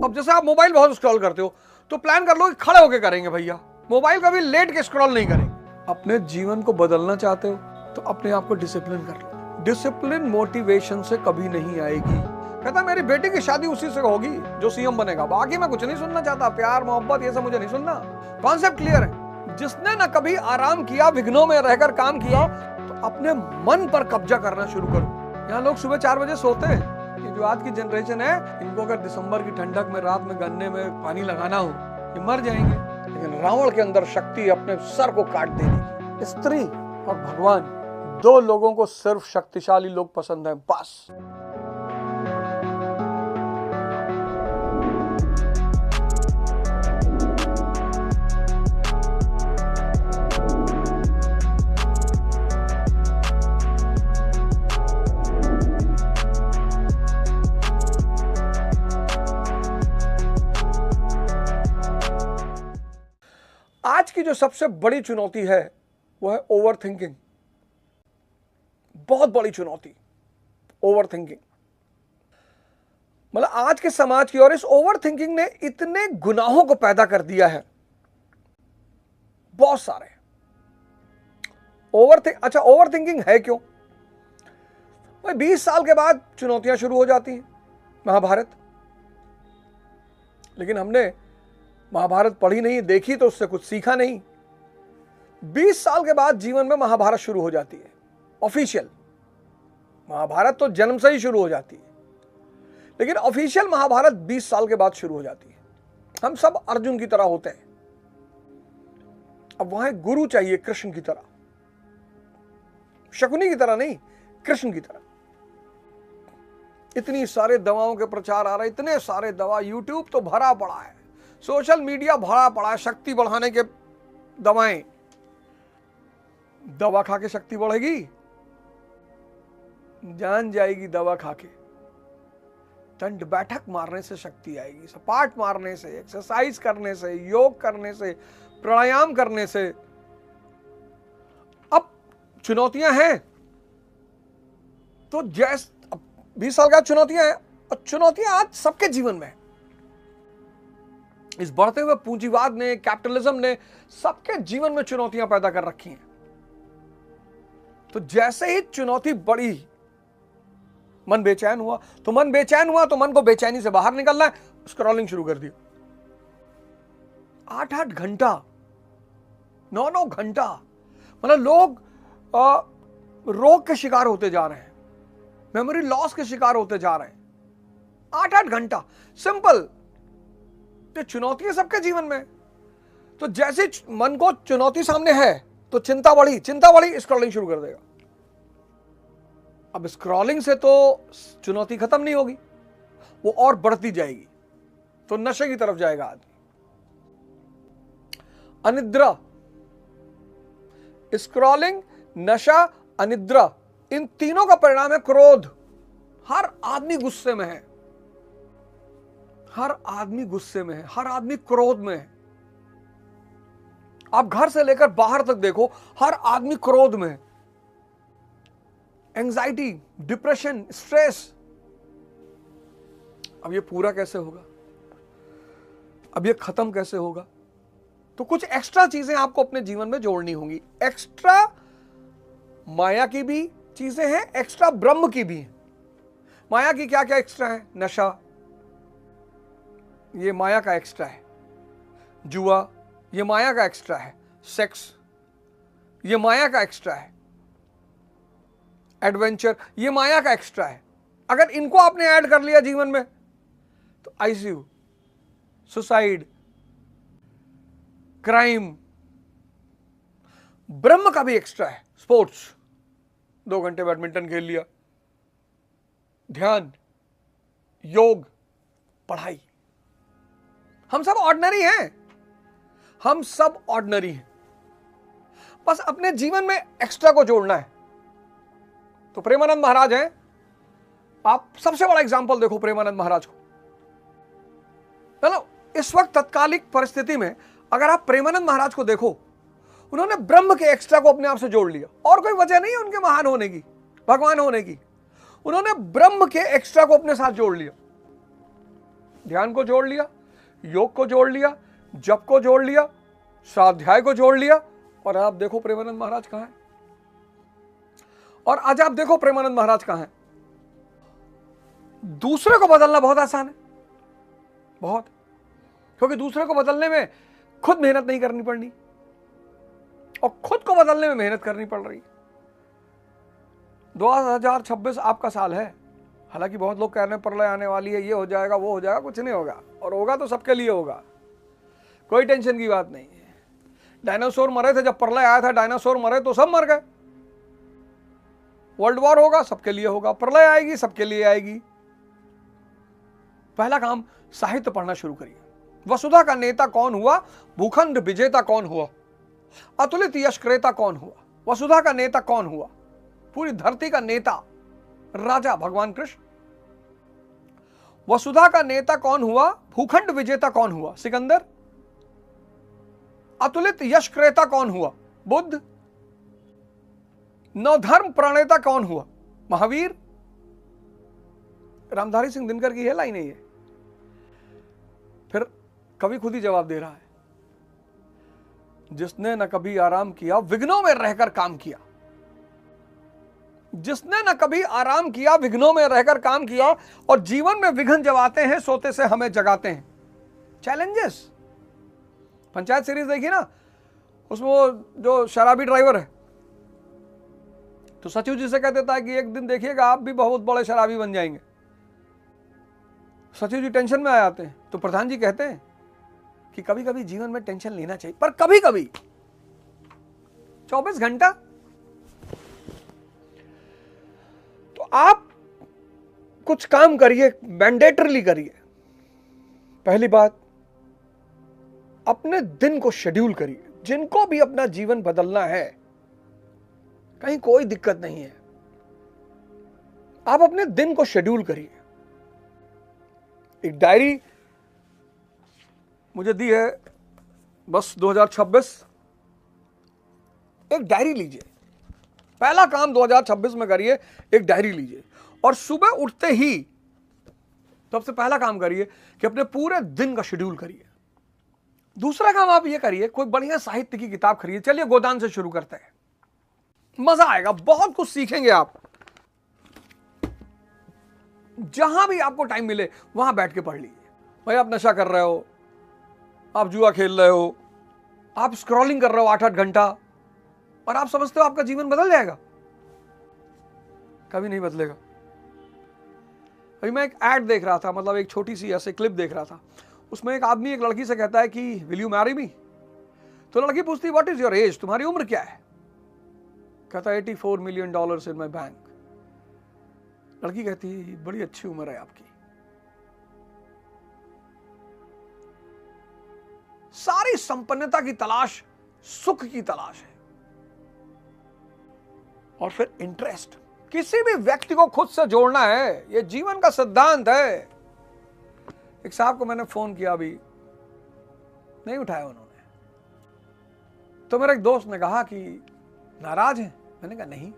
अब जैसे आप मोबाइल बहुत स्क्रॉल करते हो तो प्लान कर लो कि खड़े होके करेंगे भैया, मोबाइल कभी लेट के स्क्रॉल नहीं करेंगे। अपने जीवन को बदलना चाहते हो तो अपने आप को डिसिप्लिन कर लो। डिसिप्लिन मोटिवेशन से कभी नहीं आएगी। कहता मेरी बेटी की शादी उसी से होगी जो सीएम बनेगा, बाकी मैं कुछ नहीं सुनना चाहता, प्यार मोहब्बत ये सब मुझे नहीं सुनना। कॉन्सेप्ट क्लियर है। जिसने ना कभी आराम किया, विघ्नों में रहकर काम किया, तो अपने मन पर कब्जा करना शुरू करो। यहाँ लोग सुबह 4 बजे सोते हैं। ये जो आज की जनरेशन है, इनको अगर दिसंबर की ठंडक में रात में गन्ने में पानी लगाना हो, ये मर जाएंगे। लेकिन रावण के अंदर शक्ति अपने सर को काट देगी। स्त्री और भगवान, 2 लोगों को सिर्फ शक्तिशाली लोग पसंद है, बस। आज की जो सबसे बड़ी चुनौती है वो है ओवर थिंकिंग। बहुत बड़ी चुनौती ओवर थिंकिंग। मतलब आज के समाज की और इस ओवर थिंकिंग ने इतने गुनाहों को पैदा कर दिया है, बहुत सारे। अच्छा, ओवर थिंकिंग है क्यों? भाई 20 साल के बाद चुनौतियां शुरू हो जाती हैं, महाभारत। लेकिन हमने महाभारत पढ़ी नहीं, देखी तो उससे कुछ सीखा नहीं। 20 साल के बाद जीवन में महाभारत शुरू हो जाती है, ऑफिशियल। महाभारत तो जन्म से ही शुरू हो जाती है, लेकिन ऑफिशियल महाभारत 20 साल के बाद शुरू हो जाती है। हम सब अर्जुन की तरह होते हैं। अब वहां एक गुरु चाहिए, कृष्ण की तरह, शकुनी की तरह नहीं, कृष्ण की तरह। इतनी सारे दवाओं के प्रचार आ रहे, इतने सारे दवा, यूट्यूब तो भरा पड़ा है, सोशल मीडिया भरा पड़ा है, शक्ति बढ़ाने के दवाएं। दवा खा के शक्ति बढ़ेगी? जान जाएगी दवा खा के। दंड बैठक मारने से शक्ति आएगी, सपाट मारने से, एक्सरसाइज करने से, योग करने से, प्राणायाम करने से। अब चुनौतियां हैं तो 20 साल का चुनौतियां हैं, और चुनौतियां आज सबके जीवन में। इस बढ़ते हुए पूंजीवाद ने, कैपिटलिज्म ने सबके जीवन में चुनौतियां पैदा कर रखी हैं। तो जैसे ही चुनौती बढ़ी, मन बेचैन हुआ, तो मन को बेचैनी से बाहर निकलना है, स्क्रॉलिंग शुरू कर दी। 8-8 घंटा, 9-9 घंटा। मतलब लोग रोग के शिकार होते जा रहे हैं, मेमोरी लॉस के शिकार होते जा रहे हैं। 8-8 घंटा, सिंपल। तो चुनौतियां सबके जीवन में। तो जैसे मन को चुनौती सामने है तो चिंता बढ़ी, स्क्रॉलिंग शुरू कर देगा। अब स्क्रॉलिंग से तो चुनौती खत्म नहीं होगी, वो और बढ़ती जाएगी, तो नशे की तरफ जाएगा आदमी। अनिद्रा, स्क्रॉलिंग, नशा, अनिद्रा, इन तीनों का परिणाम है क्रोध। हर आदमी गुस्से में है, हर आदमी क्रोध में है। आप घर से लेकर बाहर तक देखो, हर आदमी क्रोध में है। Anxiety, depression, stress. अब ये पूरा कैसे होगा? अब ये खत्म कैसे होगा? तो कुछ एक्स्ट्रा चीजें आपको अपने जीवन में जोड़नी होंगी। एक्स्ट्रा माया की भी चीजें हैं, एक्स्ट्रा ब्रह्म की भी हैं। माया की क्या क्या एक्स्ट्रा है? नशा, ये माया का एक्स्ट्रा है। जुआ, ये माया का एक्स्ट्रा है। सेक्स, ये माया का एक्स्ट्रा है। एडवेंचर, ये माया का एक्स्ट्रा है। अगर इनको आपने ऐड कर लिया जीवन में तो आईसीयू, सुसाइड, क्राइम। ब्रह्म का भी एक्स्ट्रा है। स्पोर्ट्स, 2 घंटे बैडमिंटन खेल लिया, ध्यान, योग, पढ़ाई। हम सब ऑर्डिनरी हैं, बस अपने जीवन में एक्स्ट्रा को जोड़ना है। तो प्रेमानंद महाराज हैं, आप सबसे बड़ा एग्जांपल देखो प्रेमानंद महाराज को। चलो, इस वक्त तत्कालिक परिस्थिति में अगर आप प्रेमानंद महाराज को देखो, उन्होंने ब्रह्म के एक्स्ट्रा को अपने आप से जोड़ लिया। और कोई वजह नहीं है उनके महान होने की, भगवान होने की। उन्होंने ब्रह्म के एक्स्ट्रा को अपने साथ जोड़ लिया। ध्यान को जोड़ लिया, योग को जोड़ लिया, जप को जोड़ लिया, स्वाध्याय को जोड़ लिया, और आप देखो प्रेमानंद महाराज कहां हैं। और आज आप देखो प्रेमानंद महाराज कहां हैं। दूसरे को बदलना बहुत आसान है, बहुत, क्योंकि दूसरे को बदलने में खुद मेहनत नहीं करनी पड़नी और खुद को बदलने में मेहनत करनी पड़ रही। 2026 आपका साल है। हालांकि बहुत लोग कह रहे हैं प्रलय आने वाली है, ये हो जाएगा, वो हो जाएगा। कुछ नहीं होगा, और होगा तो सबके लिए होगा, कोई टेंशन की बात नहीं है। डायनासोर मरे थे, जब प्रलय आया था डायनासोर मरे तो सब मर गए। वर्ल्ड वॉर होगा, सबके लिए होगा। प्रलय आएगी, सबके लिए आएगी। पहला काम, साहित्य पढ़ना शुरू करिए। वसुधा का नेता कौन हुआ, भूखंड विजेता कौन हुआ, अतुलित यश क्रेता कौन हुआ। वसुधा का नेता कौन हुआ, पूरी धरती का नेता, राजा भगवान कृष्ण। वसुधा का नेता कौन हुआ, भूखंड विजेता कौन हुआ, सिकंदर। अतुलित यश क्रेता कौन हुआ, बुद्ध। नवधर्म प्रणेता कौन हुआ, महावीर। रामधारी सिंह दिनकर की है लाइन है ये। फिर कवि खुद ही जवाब दे रहा है, जिसने न कभी आराम किया विघ्नों में रहकर काम किया। जिसने न कभी आराम किया विघ्नों में रहकर काम किया, और जीवन में विघ्न जब आते हैं सोते से हमें जगाते हैं। चैलेंजेस, पंचायत सीरीज देखी ना, उसमें वो जो शराबी ड्राइवर है तो सचिव जी से कह देता है कि एक दिन देखिएगा आप भी बहुत बड़े शराबी बन जाएंगे। सचिव जी टेंशन में आ जाते हैं, तो प्रधान जी कहते हैं कि कभी कभी जीवन में टेंशन लेना चाहिए, पर कभी कभी 24 घंटा। तो आप कुछ काम करिए, मैंडेटरली करिए। पहली बात, अपने दिन को शेड्यूल करिए। जिनको भी अपना जीवन बदलना है, कहीं कोई दिक्कत नहीं है, आप अपने दिन को शेड्यूल करिए। एक डायरी मुझे दी है बस 2026, एक डायरी लीजिए। पहला काम 2026 में करिए, एक डायरी लीजिए, और सुबह उठते ही सबसे पहला काम करिए कि अपने पूरे दिन का शेड्यूल करिए। दूसरा काम आप ये करिए, कोई बढ़िया साहित्य की किताब खरीदिए। चलिए गोदान से शुरू करते हैं, मजा आएगा, बहुत कुछ सीखेंगे आप। जहां भी आपको टाइम मिले वहां बैठ के पढ़ लीजिए। भाई आप नशा कर रहे हो, आप जुआ खेल रहे हो, आप स्क्रॉलिंग कर रहे हो 8-8 घंटा, और आप समझते हो आपका जीवन बदल जाएगा, कभी नहीं बदलेगा। अभी मैं एक ऐड देख रहा था, मतलब एक छोटी सी ऐसे क्लिप देख रहा था। उसमें एक आदमी एक लड़की से कहता है कि विल यू मैरी मी। तो लड़की पूछती व्हाट इज योर एज, तुम्हारी उम्र क्या है। कहता $84 मिलियन इन माई बैंक। लड़की कहती बड़ी अच्छी उम्र है आपकी। सारी संपन्नता की तलाश सुख की तलाश है, और फिर इंटरेस्ट। किसी भी व्यक्ति को खुद से जोड़ना है, यह जीवन का सिद्धांत है। एक साहब को मैंने फोन किया, अभी नहीं उठाया उन्होंने। तो मेरे एक दोस्त ने कहा कि नाराज हैं। मैंने कहा नहीं,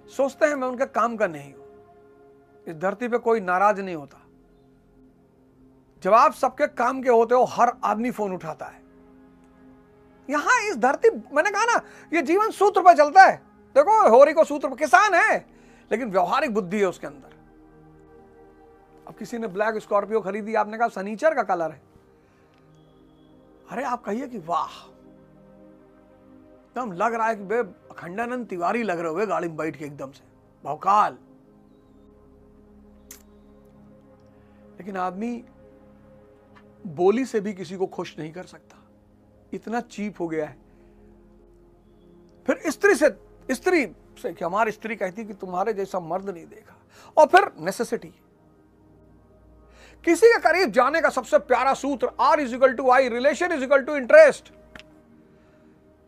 सोचते हैं मैं उनके काम का नहीं हूं। इस धरती पे कोई नाराज नहीं होता। जब आप सबके काम के होते हो, हर आदमी फोन उठाता है। यहां इस धरती, मैंने कहा ना, ये जीवन सूत्र पर चलता है। देखो होरी को सूत्र पर, किसान है लेकिन व्यवहारिक बुद्धि है उसके अंदर। अब किसी ने ब्लैक स्कॉर्पियो खरीदी, आपने कहा सनीचर का कलर है। अरे आप कहिए कि वाह, एकदम लग रहा है कि बे अखंडानंद तिवारी लग रहे हुए गाड़ी में बैठ के, एकदम से भौकाल। लेकिन आदमी बोली से भी किसी को खुश नहीं कर सकता, इतना चीप हो गया है। फिर स्त्री से कि हमारी स्त्री कहती कि तुम्हारे जैसा मर्द नहीं देखा। और फिर नेसेसिटी, किसी के करीब जाने का सबसे प्यारा सूत्र R=I, रिलेशन = इंटरेस्ट।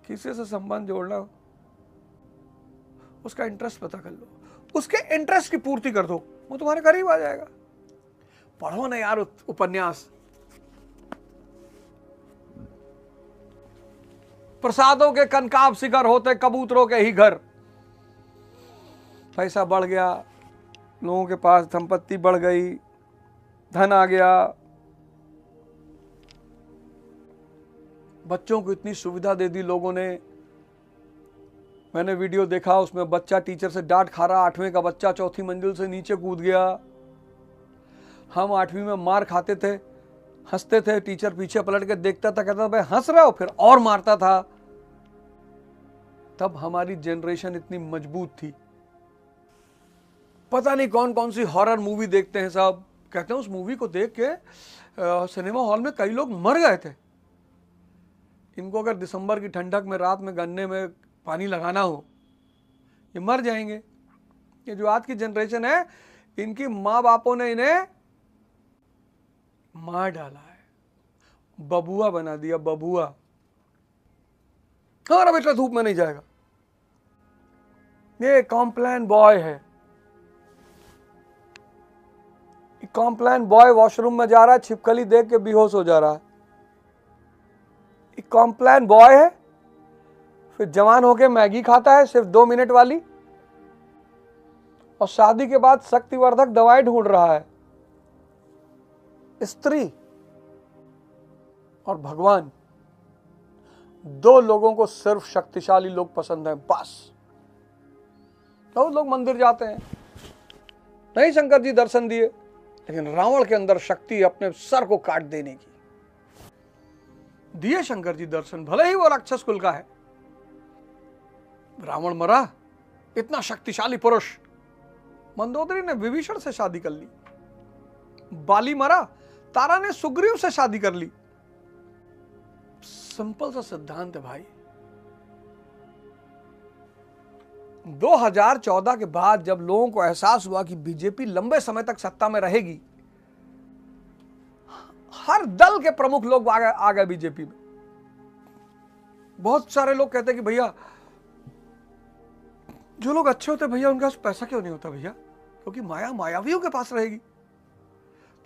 किसी से संबंध जोड़ना हो, उसका इंटरेस्ट पता कर लो, उसके इंटरेस्ट की पूर्ति कर दो, वो तुम्हारे करीब आ जाएगा। पढ़ो ना यार उपन्यास। प्रसादों के कनकाब शिखर होते कबूतरों के ही घर। पैसा बढ़ गया, लोगों के पास संपत्ति बढ़ गई, धन आ गया, बच्चों को इतनी सुविधा दे दी लोगों ने। मैंने वीडियो देखा, उसमें बच्चा टीचर से डांट खा रहा, 8वीं का बच्चा 4थी मंजिल से नीचे कूद गया। हम 8वीं में मार खाते थे, हंसते थे, टीचर पीछे पलट के देखता था, कहता था भाई हंस रहे हो, फिर और मारता था। तब हमारी जनरेशन इतनी मजबूत थी। पता नहीं कौन कौन सी हॉरर मूवी देखते हैं सब, कहते हैं उस मूवी को देख के सिनेमा हॉल में कई लोग मर गए थे। इनको अगर दिसंबर की ठंडक में रात में गन्ने में पानी लगाना हो, ये मर जाएंगे। ये जो आज की जनरेशन है, इनकी माँ बापों ने इन्हें मार डाला है, बबुआ बना दिया, बबुआ। हमारा बेटा धूप में नहीं जाएगा। ये कॉम्प्लान बॉय है, कॉम्प्लान बॉय वॉशरूम में जा रहा है, छिपकली देख के बेहोश हो जा रहा है। एक कॉम्प्लान बॉय है, फिर जवान होके मैगी खाता है सिर्फ 2 मिनट वाली, और शादी के बाद शक्तिवर्धक दवाई ढूंढ रहा है। स्त्री और भगवान, 2 लोगों को सिर्फ शक्तिशाली लोग पसंद हैं बस। बहुत लोग मंदिर जाते हैं, नहीं शंकर जी दर्शन दिए, लेकिन रावण के अंदर शक्ति अपने सर को काट देने की। दिए शंकर जी दर्शन, भले ही वो राक्षस कुल का है। रावण मरा, इतना शक्तिशाली पुरुष। मंदोदरी ने विभीषण से शादी कर ली। बाली मरा, तारा ने सुग्रीव से शादी कर ली। सिंपल सा सिद्धांत है भाई। 2014 के बाद जब लोगों को एहसास हुआ कि बीजेपी लंबे समय तक सत्ता में रहेगी, हर दल के प्रमुख लोग आ गए बीजेपी में। बहुत सारे लोग कहते हैं कि भैया जो लोग अच्छे होते भैया उनके पास पैसा क्यों नहीं होता भैया? क्योंकि माया मायावियों के पास रहेगी।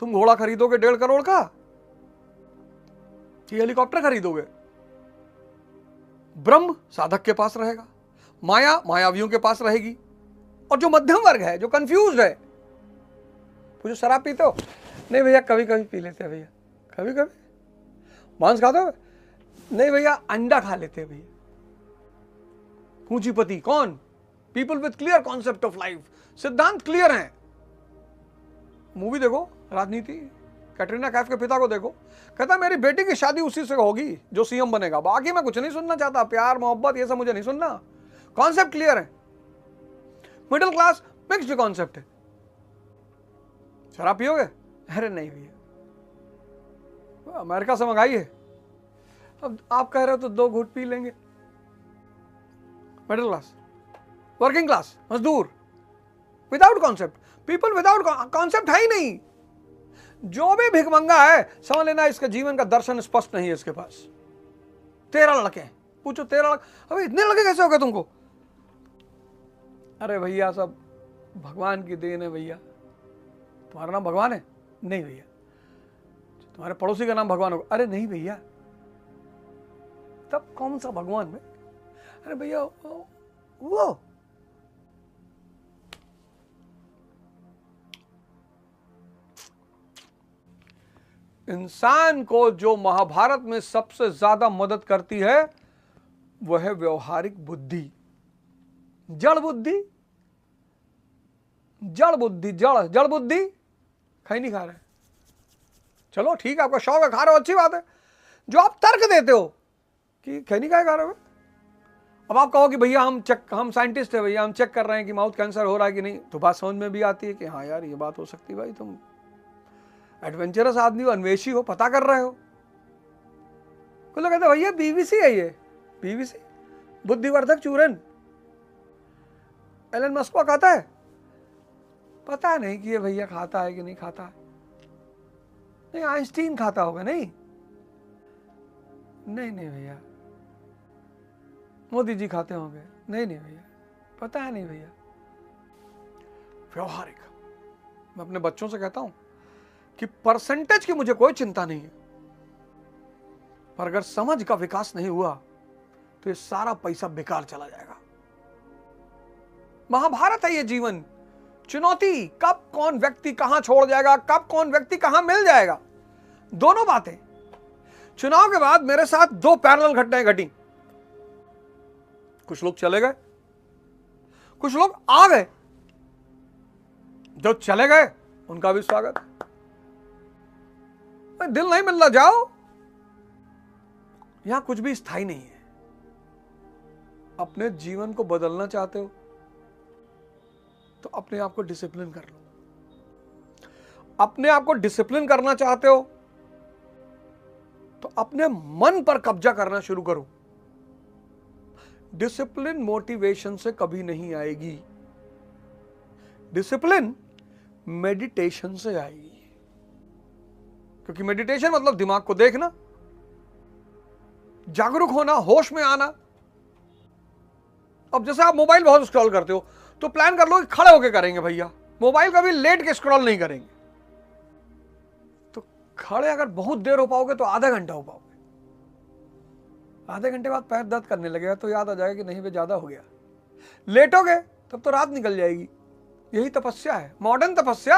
तुम घोड़ा खरीदोगे 1.5 करोड़ का, कि हेलीकॉप्टर खरीदोगे? ब्रह्म साधक के पास रहेगा, माया मायावियों के पास रहेगी। और जो मध्यम वर्ग है, जो कंफ्यूज है, पूछो शराब पीते हो? नहीं भैया कभी कभी पी लेते हैं भैया। कभी कभी मांस खाते हो? नहीं भैया अंडा खा लेते हैं भैया। पूंजीपति कौन? People with clear concept of life, सिद्धांत क्लियर हैं। मूवी देखो राजनीति, कैटरीना कैफ के पिता को देखो, कहता मेरी बेटी की शादी उसी से होगी जो सीएम बनेगा, बाकी मैं कुछ नहीं सुनना चाहता, प्यार मोहब्बत ये सब मुझे नहीं सुनना। कॉन्सेप्ट क्लियर है। मिडिल क्लास मिक्स्ड कॉन्सेप्ट है। शराब पियोगे? अरे नहीं भैया, अमेरिका से मंगाई है। अब आप कह रहे हो तो 2 घूंट पी लेंगे। मिडिल क्लास, वर्किंग क्लास, मजदूर, without concept, people without concept है ही नहीं। जो भी भिखमंगा है समझ लेना इसके जीवन का दर्शन स्पष्ट नहीं है इसके पास। 13 लड़के हैं, पूछो 13 लड़के, अबे इतने लड़के कैसे हो गए तुमको? अरे भैया सब भगवान की देन है भैया। तुम्हारा नाम भगवान है? नहीं भैया। तुम्हारे पड़ोसी का नाम भगवान होगा? अरे नहीं भैया। तब कौन सा भगवान में? अरे भैया वो इंसान को जो महाभारत में सबसे ज्यादा मदद करती है वह है व्यवहारिक बुद्धि। जड़ बुद्धि, जड़ बुद्धि, जड़ बुद्धि खाई नहीं खा रहे। चलो ठीक है, आपका शौक है, खा रहे हो, अच्छी बात है। जो आप तर्क देते हो कि खैनी खा रहे हो, अब आप कहो कि भैया हम साइंटिस्ट है भैया, हम चेक कर रहे हैं कि माउथ कैंसर हो रहा है कि नहीं, तो बात समझ में भी आती है कि हाँ यार ये बात हो सकती है। भाई तुम एडवेंचरस आदमी हो, अन्वेषी हो, पता कर रहे हो। कुछ लोग कहते हैं भैया बीवीसी है, ये बीवीसी बुद्धिवर्धक चूरन एलन मस्क खाता है, पता नहीं कि ये भैया खाता है कि नहीं खाता है। नहीं आइंस्टीन खाता होगा? नहीं नहीं नहीं भैया। मोदी जी खाते होंगे? नहीं नहीं भैया, पता है नहीं भैया। व्यवहारिक, मैं अपने बच्चों से कहता हूं कि परसेंटेज की मुझे कोई चिंता नहीं है, पर अगर समझ का विकास नहीं हुआ तो ये सारा पैसा बेकार चला जाएगा। महाभारत है ये जीवन। चुनौती, कब कौन व्यक्ति कहां छोड़ जाएगा, कब कौन व्यक्ति कहां मिल जाएगा, दोनों बातें। चुनाव के बाद मेरे साथ 2 पैरेलल घटनाएं घटी। कुछ लोग चले गए, कुछ लोग आ गए। जो चले गए उनका भी स्वागत। दिल नहीं मिल रहा, जाओ। यहां कुछ भी स्थायी नहीं है। अपने जीवन को बदलना चाहते हो तो अपने आप को डिसिप्लिन कर लो। अपने आप को डिसिप्लिन करना चाहते हो तो अपने मन पर कब्जा करना शुरू करो। डिसिप्लिन मोटिवेशन से कभी नहीं आएगी, डिसिप्लिन मेडिटेशन से आएगी। क्योंकि मेडिटेशन मतलब दिमाग को देखना, जागरूक होना, होश में आना। अब जैसे आप मोबाइल बहुत स्क्रॉल करते हो तो प्लान कर लो कि खड़े होके करेंगे भैया, मोबाइल कभी लेट के स्क्रॉल नहीं करेंगे। तो खड़े अगर बहुत देर हो पाओगे तो आधा घंटा हो पाओगे। आधे घंटे बाद पैर दर्द करने लगेगा तो याद आ जाएगा कि नहीं, वे ज्यादा हो गया। लेटोगे तब तो रात निकल जाएगी। यही तपस्या है, मॉडर्न तपस्या।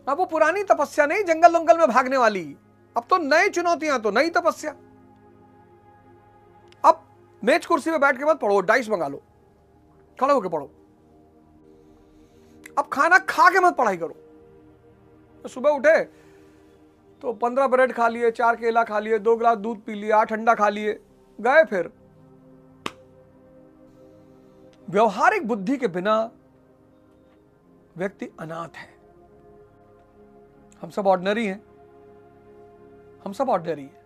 अब वो पुरानी तपस्या नहीं जंगल वंगल में भागने वाली। अब तो नई चुनौतियां, तो नई तपस्या। अब मेज कुर्सी पे बैठ के मत पढ़ो, डाइस मंगा लो, खड़े होके पढ़ो। अब खाना खा के मत पढ़ाई करो। सुबह उठे तो 15 ब्रेड खा लिए, 4 केला खा लिए, 2 गिलास दूध पी लिया, ठंडा खा लिए, गए। फिर व्यवहारिक बुद्धि के बिना व्यक्ति अनाथ है। हम सब ऑर्डिनरी हैं, हम सब ऑर्डिनरी हैं।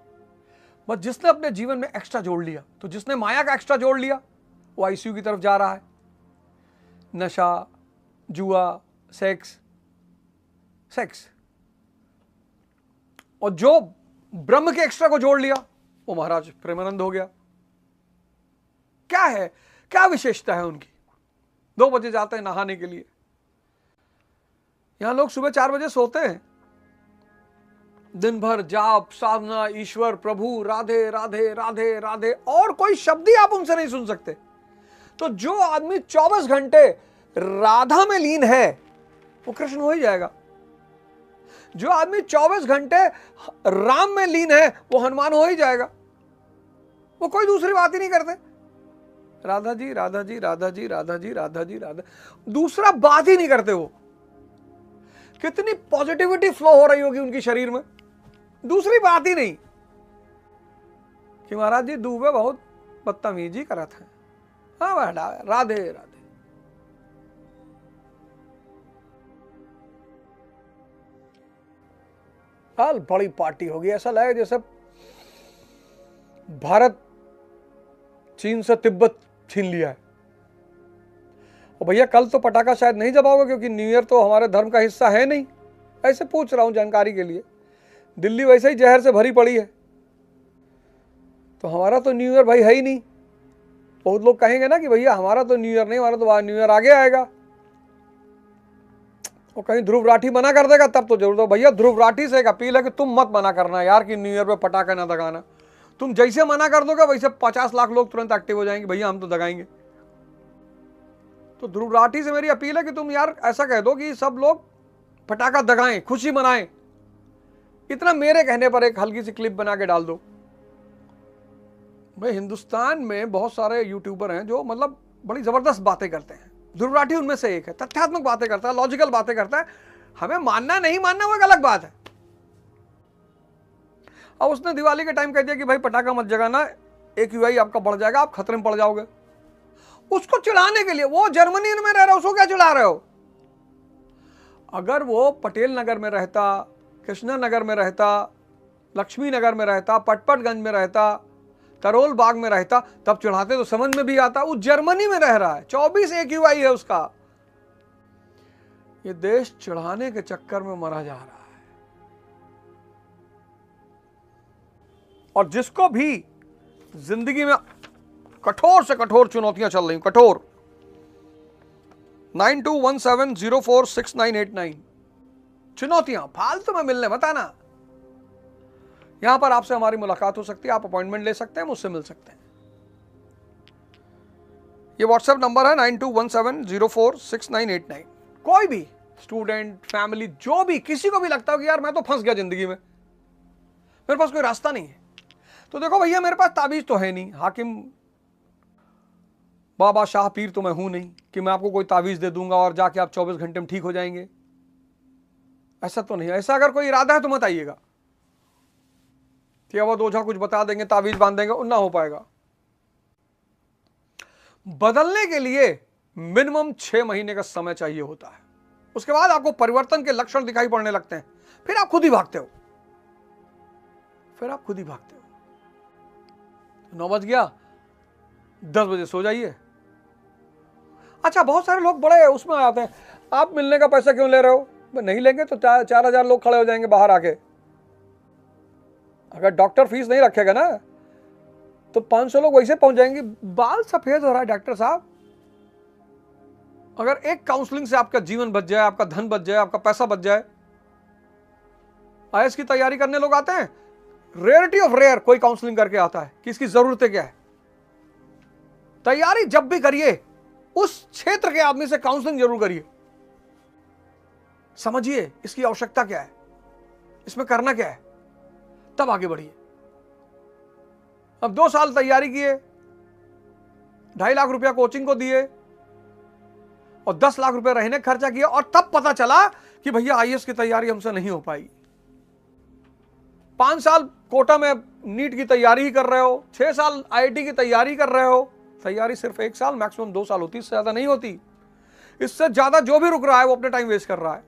बस जिसने अपने जीवन में एक्स्ट्रा जोड़ लिया, तो जिसने माया का एक्स्ट्रा जोड़ लिया, वो आईसीयू की तरफ जा रहा है। नशा, जुआ, सेक्स। और जो ब्रह्म के एक्स्ट्रा को जोड़ लिया, वो महाराज प्रेमानंद हो गया। क्या है, क्या विशेषता है उनकी? 2 बजे जाते हैं नहाने के लिए। यहां लोग सुबह 4 बजे सोते हैं। दिन भर जाप, साधना, ईश्वर, प्रभु, राधे राधे राधे राधे, और कोई शब्द ही आप उनसे नहीं सुन सकते। तो जो आदमी 24 घंटे राधा में लीन है वो कृष्ण हो ही जाएगा। जो आदमी 24 घंटे राम में लीन है वो हनुमान हो ही जाएगा। वो कोई दूसरी बात ही नहीं करते। राधा जी राधा जी राधा जी राधा जी राधा जी राधा, दूसरा बात ही नहीं करते। वो कितनी पॉजिटिविटी फ्लो हो रही होगी उनकी शरीर में, दूसरी बात ही नहीं कि महाराज जी दुबे बहुत बदतमीजी करा था। हाँ बेटा, राधे राधे। हाल बड़ी पार्टी होगी, ऐसा लगे जैसे भारत चीन से तिब्बत छीन लिया है। और भैया कल तो पटाखा शायद नहीं जलाओगे क्योंकि न्यू ईयर तो हमारे धर्म का हिस्सा है नहीं। ऐसे पूछ रहा हूं जानकारी के लिए। दिल्ली वैसे ही जहर से भरी पड़ी है, तो हमारा तो न्यू ईयर भाई है ही नहीं। बहुत लोग कहेंगे ना कि भैया हमारा तो न्यू ईयर नहीं, हमारा तो न्यू ईयर आगे आएगा। और कहीं ध्रुव राठी मना कर देगा तब तो जरूर। तो भैया ध्रुव राठी से एक अपील है कि तुम मत मना करना यार कि न्यू ईयर पे पटाखा ना दगाना। तुम जैसे मना कर दोगे वैसे 50 लाख लोग तुरंत एक्टिव हो जाएंगे, भैया हम तो दगाएंगे। तो ध्रुव राठी से मेरी अपील है कि तुम यार ऐसा कह दो कि सब लोग पटाखा दगाएं, खुशी मनाएं। इतना मेरे कहने पर एक हल्की सी क्लिप बना के डाल दो। भाई हिंदुस्तान में बहुत सारे यूट्यूबर हैं जो मतलब बड़ी जबरदस्त बातें करते हैं। ध्रुव राठी उनमें से एक है। तथ्यात्मक बातें करता है, लॉजिकल बातें करता है। हमें मानना नहीं मानना वो एक अलग बात है। अब उसने दिवाली के टाइम कह दिया कि भाई पटाखा मत जगाना, AQI आपका बढ़ जाएगा, आप खतरे में पड़ जाओगे। उसको चिढ़ाने के लिए, वो जर्मनी में रह रहा है, उसको क्या चिढ़ा रहे हो? अगर वो पटेल नगर में रहता, कृष्णा नगर में रहता, लक्ष्मी नगर में रहता, पटपटगंज में रहता, तरोल बाग में रहता, तब चिढ़ाते तो समझ में भी आता। वो जर्मनी में रह रहा है, 24 AQI है उसका। ये देश चिढ़ाने के चक्कर में मरा जा रहा है। और जिसको भी जिंदगी में कठोर से कठोर चुनौतियां चल रही, कठोर, 9217046989 चुनौतियां फालतू में मिलने मत आना। यहां पर आपसे हमारी मुलाकात हो सकती है, आप अपॉइंटमेंट ले सकते हैं, मुझसे मिल सकते हैं। ये व्हाट्सएप नंबर है 9217046989। कोई भी स्टूडेंट, फैमिली, जो भी, किसी को भी लगता हो कि यार मैं तो फंस गया जिंदगी में, मेरे पास कोई रास्ता नहीं है। तो देखो भैया, मेरे पास ताबीज तो है नहीं, हाकिम बाबा शाह पीर तो मैं हूं नहीं कि मैं आपको कोई ताबीज दे दूंगा और जाके आप 24 घंटे में ठीक हो जाएंगे। ऐसा तो नहीं है। ऐसा अगर कोई इरादा है तो मत आइएगा कि अब वो ओझा कुछ बता देंगे, ताबीज बांध देंगे, ना हो पाएगा। बदलने के लिए मिनिमम 6 महीने का समय चाहिए होता है। उसके बाद आपको परिवर्तन के लक्षण दिखाई पड़ने लगते हैं, फिर आप खुद ही भागते हो, फिर आप खुद ही भागते हो। 9 बज गया, 10 बजे सो जाइए। अच्छा, बहुत सारे लोग बड़े उसमें आते हैं, आप मिलने का पैसा क्यों ले रहे हो? नहीं लेंगे तो 4,000 लोग खड़े हो जाएंगे बाहर आके। अगर डॉक्टर फीस नहीं रखेगा ना तो 500 लोग वैसे पहुंच जाएंगे। बाल सफेद हो रहा है डॉक्टर साहब। अगर एक काउंसलिंग से आपका जीवन बच जाए, आपका धन बच जाए, आपका पैसा बच जाए। आईएएस की तैयारी करने लोग आते हैं, रेयरिटी ऑफ रेयर कोई काउंसलिंग करके आता है कि इसकी जरूरत क्या है। तैयारी जब भी करिए उस क्षेत्र के आदमी से काउंसलिंग जरूर करिए, समझिए इसकी आवश्यकता क्या है, इसमें करना क्या है, तब आगे बढ़िए। अब 2 साल तैयारी किए, 2.5 लाख रुपया कोचिंग को दिए और 10 लाख रुपया रहने खर्चा किया, और तब पता चला कि भैया आईएएस की तैयारी हमसे नहीं हो पाई। 5 साल कोटा में नीट की तैयारी ही कर रहे हो, 6 साल आईआईटी की तैयारी कर रहे हो। तैयारी सिर्फ 1 साल मैक्सिमम 2 साल होती, इससे ज्यादा नहीं होती। इससे ज्यादा जो भी रुक रहा है वो अपने टाइम वेस्ट कर रहा है।